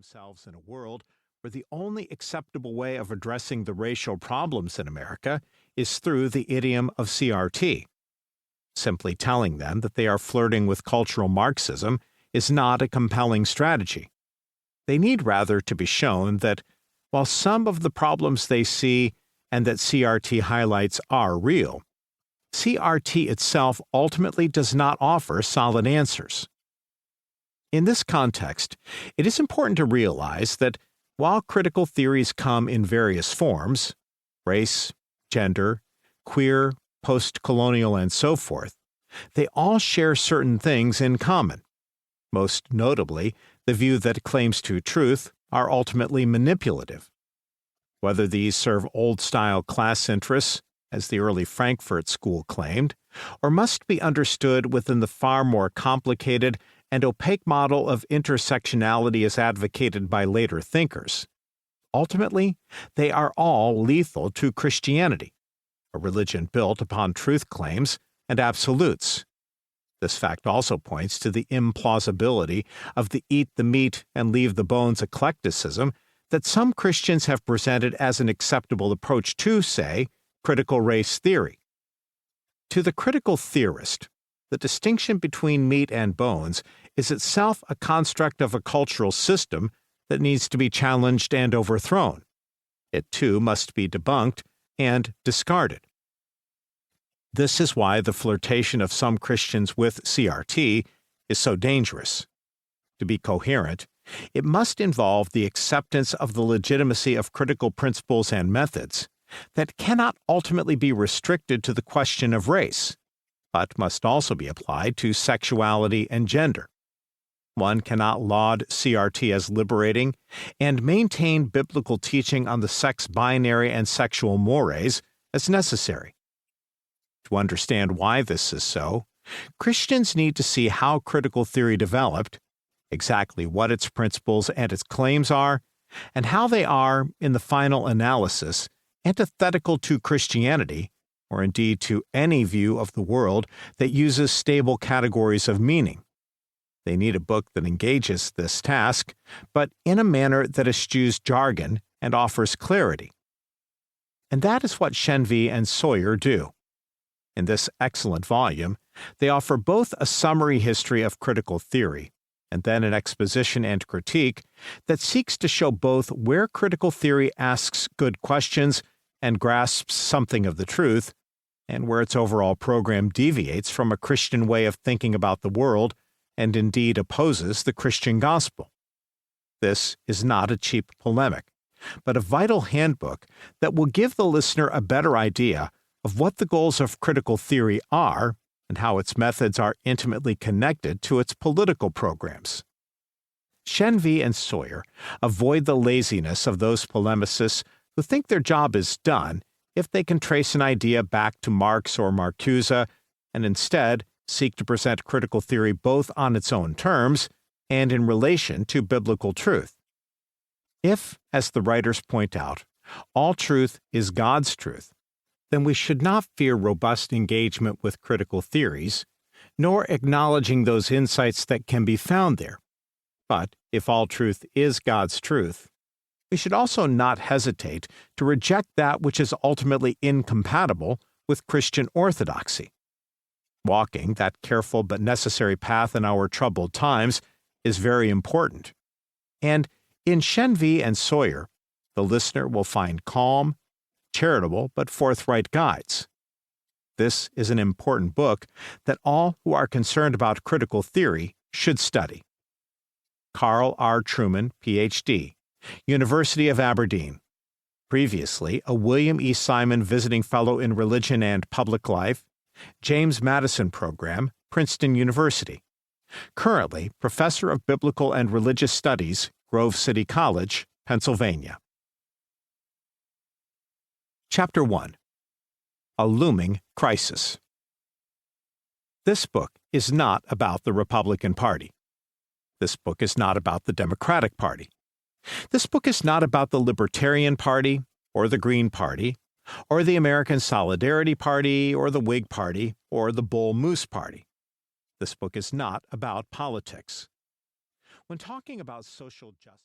themselves in a world where the only acceptable way of addressing the racial problems in America is through the idiom of CRT. Simply telling them that they are flirting with cultural Marxism is not a compelling strategy. They need rather to be shown that, while some of the problems they see and that CRT highlights are real, CRT itself ultimately does not offer solid answers. In this context, it is important to realize that while critical theories come in various forms, race, gender, queer, post-colonial, and so forth, they all share certain things in common. Most notably, the view that claims to truth are ultimately manipulative. Whether these serve old-style class interests, as the early Frankfurt School claimed, or must be understood within the far more complicated and opaque model of intersectionality as advocated by later thinkers. Ultimately, they are all lethal to Christianity, a religion built upon truth claims and absolutes. This fact also points to the implausibility of the eat the meat and leave the bones eclecticism that some Christians have presented as an acceptable approach to, say, critical race theory. To the critical theorist, the distinction between meat and bones is itself a construct of a cultural system that needs to be challenged and overthrown. It, too, must be debunked and discarded. This is why the flirtation of some Christians with CRT is so dangerous. To be coherent, it must involve the acceptance of the legitimacy of critical principles and methods that cannot ultimately be restricted to the question of race, but must also be applied to sexuality and gender. One cannot laud CRT as liberating and maintain biblical teaching on the sex binary and sexual mores as necessary. To understand why this is so, Christians need to see how critical theory developed, exactly what its principles and its claims are, and how they are, in the final analysis, antithetical to Christianity, or indeed to any view of the world that uses stable categories of meaning. They need a book that engages this task, but in a manner that eschews jargon and offers clarity. And that is what Shenvi and Sawyer do. In this excellent volume, they offer both a summary history of critical theory and then an exposition and critique that seeks to show both where critical theory asks good questions and grasps something of the truth, and where its overall program deviates from a Christian way of thinking about the world and indeed opposes the Christian gospel. This is not a cheap polemic, but a vital handbook that will give the listener a better idea of what the goals of critical theory are and how its methods are intimately connected to its political programs. Shenvi and Sawyer avoid the laziness of those polemicists who think their job is done if they can trace an idea back to Marx or Marcuse and instead seek to present critical theory both on its own terms and in relation to biblical truth. If, as the writers point out, all truth is God's truth, then we should not fear robust engagement with critical theories, nor acknowledging those insights that can be found there. But if all truth is God's truth, we should also not hesitate to reject that which is ultimately incompatible with Christian orthodoxy. Walking that careful but necessary path in our troubled times is very important. And in Shenvi and Sawyer, the listener will find calm, charitable but forthright guides. This is an important book that all who are concerned about critical theory should study. Carl R. Truman, Ph.D., University of Aberdeen. Previously a William E. Simon Visiting Fellow in Religion and Public Life, James Madison Program, Princeton University. Currently Professor of Biblical and Religious Studies, Grove City College, Pennsylvania. Chapter 1. A Looming Crisis. This book is not about the Republican Party. This book is not about the Democratic Party. This book is not about the Libertarian Party, or the Green Party, or the American Solidarity Party, or the Whig Party, or the Bull Moose Party. This book is not about politics. When talking about social justice,